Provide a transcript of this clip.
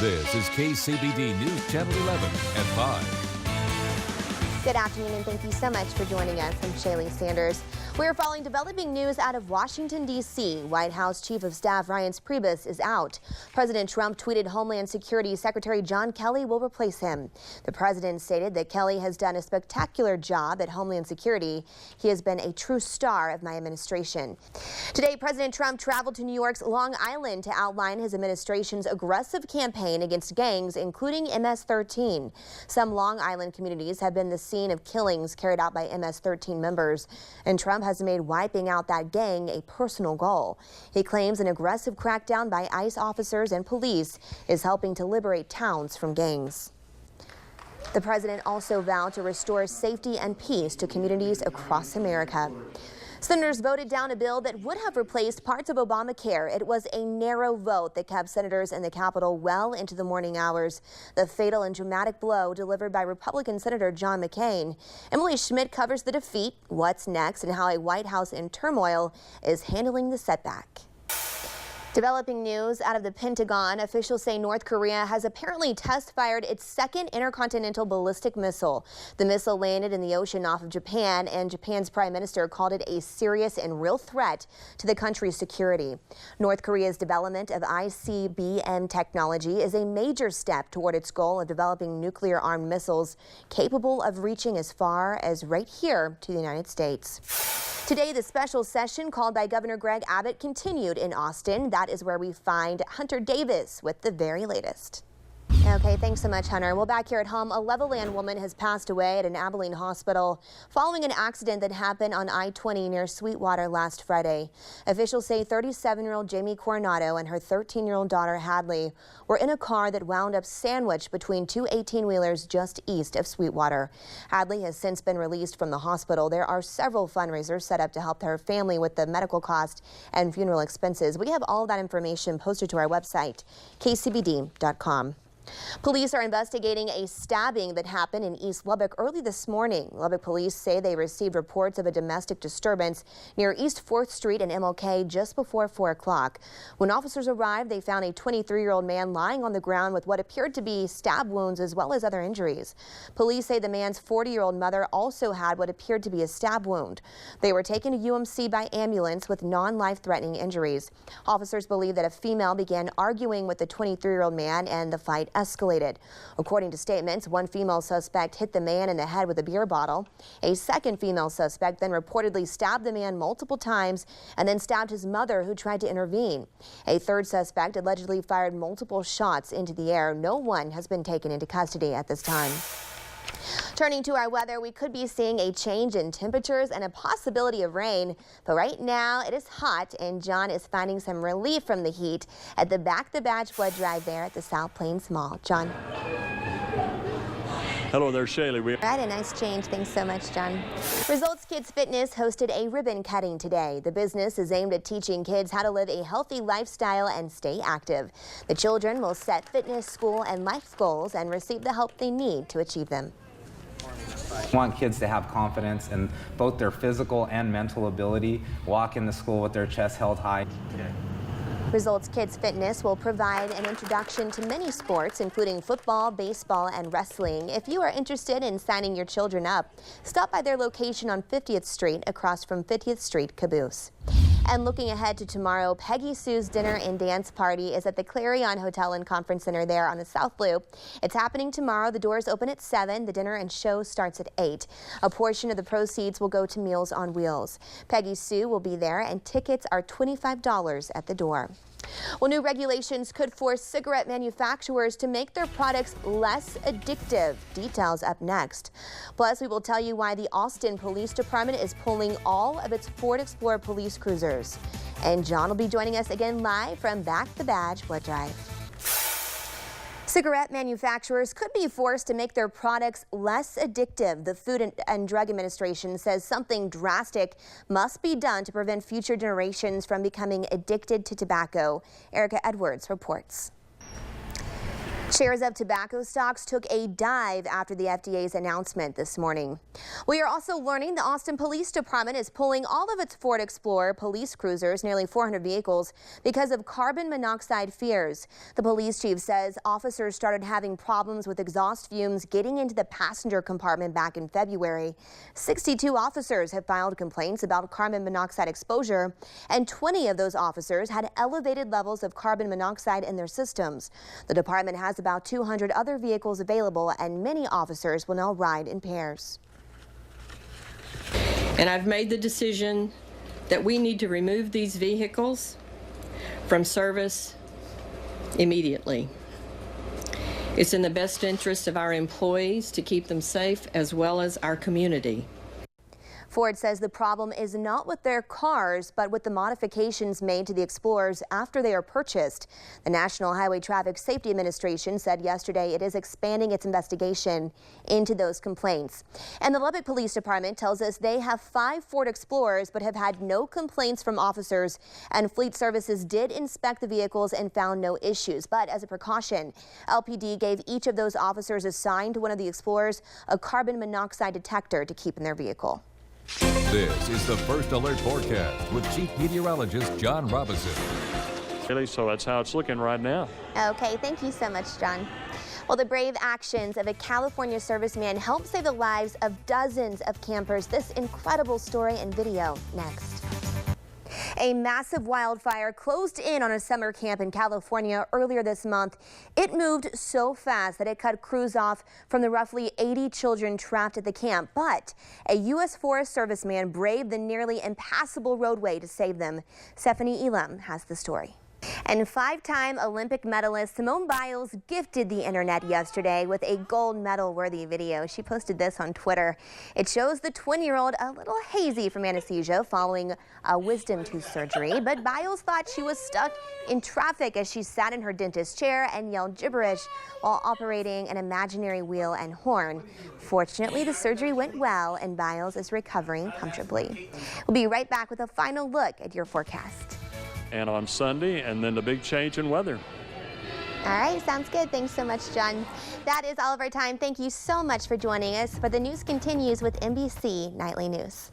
This is KCBD News Channel 11 at 5. Good afternoon and thank you so much for joining us. I'm Shaley Sanders. We're following developing news out of Washington, D.C. White House Chief of Staff Ryan Priebus is out. President Trump tweeted Homeland Security Secretary John Kelly will replace him. The president stated that Kelly has done a spectacular job at Homeland Security. He has been a true star of my administration. Today, President Trump traveled to New York's Long Island to outline his administration's aggressive campaign against gangs, including MS-13. Some Long Island communities have been the scene of killings carried out by MS-13 members, and Trump has made wiping out that gang a personal goal. He claims an aggressive crackdown by ICE officers and police is helping to liberate towns from gangs. The president also vowed to restore safety and peace to communities across America. Senators voted down a bill that would have replaced parts of Obamacare. It was a narrow vote that kept senators in the Capitol well into the morning hours. The fatal and dramatic blow delivered by Republican Senator John McCain. Emily Schmidt covers the defeat, what's next, and how a White House in turmoil is handling the setback. Developing news out of the Pentagon, officials say North Korea has apparently test-fired its second intercontinental ballistic missile. The missile landed in the ocean off of Japan, and Japan's prime minister called it a serious and real threat to the country's security. North Korea's development of ICBM technology is a major step toward its goal of developing nuclear-armed missiles capable of reaching as far as right here to the United States. Today, the special session called by Governor Greg Abbott continued in Austin. That is where we find Hunter Davis with the very latest. Okay, thanks so much, Hunter. Well, back here at home, a Levelland woman has passed away at an Abilene hospital following an accident that happened on I-20 near Sweetwater last Friday. Officials say 37-year-old Jamie Coronado and her 13-year-old daughter Hadley were in a car that wound up sandwiched between two 18-wheelers just east of Sweetwater. Hadley has since been released from the hospital. There are several fundraisers set up to help her family with the medical cost and funeral expenses. We have all of that information posted to our website, kcbd.com. Police are investigating a stabbing that happened in East Lubbock early this morning. Lubbock police say they received reports of a domestic disturbance near East 4th Street and MLK just before 4 o'clock. When officers arrived, they found a 23-year-old man lying on the ground with what appeared to be stab wounds as well as other injuries. Police say the man's 40-year-old mother also had what appeared to be a stab wound. They were taken to UMC by ambulance with non-life-threatening injuries. Officers believe that a female began arguing with the 23-year-old man and the fight escalated. According to statements, one female suspect hit the man in the head with a beer bottle. A second female suspect then reportedly stabbed the man multiple times and then stabbed his mother, who tried to intervene. A third suspect allegedly fired multiple shots into the air. No one has been taken into custody at this time. Turning to our weather, we could be seeing a change in temperatures and a possibility of rain, but right now it is hot and John is finding some relief from the heat at the Back the Badge blood drive there at the South Plains Mall. John. Hello there, Shaley. Right, a nice change. Thanks so much, John. Results Kids Fitness hosted a ribbon cutting today. The business is aimed at teaching kids how to live a healthy lifestyle and stay active. The children will set fitness, school, and life goals and receive the help they need to achieve them. We want kids to have confidence in both their physical and mental ability, walk into school with their chest held high. Results Kids Fitness will provide an introduction to many sports, including football, baseball, and wrestling. If you are interested in signing your children up, stop by their location on 50th Street across from 50th Street Caboose. And looking ahead to tomorrow, Peggy Sue's dinner and dance party is at the Clarion Hotel and Conference Center there on the South Loop. It's happening tomorrow. The doors open at 7. The dinner and show starts at 8. A portion of the proceeds will go to Meals on Wheels. Peggy Sue will be there, and tickets are $25 at the door. Well, new regulations could force cigarette manufacturers to make their products less addictive. Details up next. Plus, we will tell you why the Austin Police Department is pulling all of its Ford Explorer police cruisers. And John will be joining us again live from Back the Badge blood drive. Cigarette manufacturers could be forced to make their products less addictive. The Food and Drug Administration says something drastic must be done to prevent future generations from becoming addicted to tobacco. Erica Edwards reports. Shares of tobacco stocks took a dive after the FDA's announcement this morning. We are also learning the Austin Police Department is pulling all of its Ford Explorer police cruisers, nearly 400 vehicles, because of carbon monoxide fears. The police chief says officers started having problems with exhaust fumes getting into the passenger compartment back in February. 62 officers have filed complaints about carbon monoxide exposure, and 20 of those officers had elevated levels of carbon monoxide in their systems. The department has about 200 other vehicles available, and many officers will now ride in pairs. And I've made the decision that we need to remove these vehicles from service immediately. It's in the best interest of our employees to keep them safe, as well as our community. Ford says the problem is not with their cars, but with the modifications made to the Explorers after they are purchased. The National Highway Traffic Safety Administration said yesterday it is expanding its investigation into those complaints. And the Lubbock Police Department tells us they have 5 Ford Explorers but have had no complaints from officers, and Fleet Services did inspect the vehicles and found no issues. But as a precaution, LPD gave each of those officers assigned to one of the Explorers a carbon monoxide detector to keep in their vehicle. This is the First Alert Forecast with Chief Meteorologist John Robinson. So that's how it's looking right now. Okay, thank you so much, John. Well, the brave actions of a California serviceman helped save the lives of dozens of campers. This incredible story and video next. A massive wildfire closed in on a summer camp in California earlier this month. It moved so fast that it cut crews off from the roughly 80 children trapped at the camp. But a U.S. Forest Service man braved the nearly impassable roadway to save them. Stephanie Elam has the story. And 5-time Olympic medalist Simone Biles gifted the internet yesterday with a gold medal-worthy video. She posted this on Twitter. It shows the 20-year-old a little hazy from anesthesia following a wisdom tooth surgery, but Biles thought she was stuck in traffic as she sat in her dentist's chair and yelled gibberish while operating an imaginary wheel and horn. Fortunately, the surgery went well and Biles is recovering comfortably. We'll be right back with a final look at your forecast. And on Sunday, and then the big change in weather. All right, sounds good. Thanks so much, John. That is all of our time. Thank you so much for joining us. But the news continues with NBC Nightly News.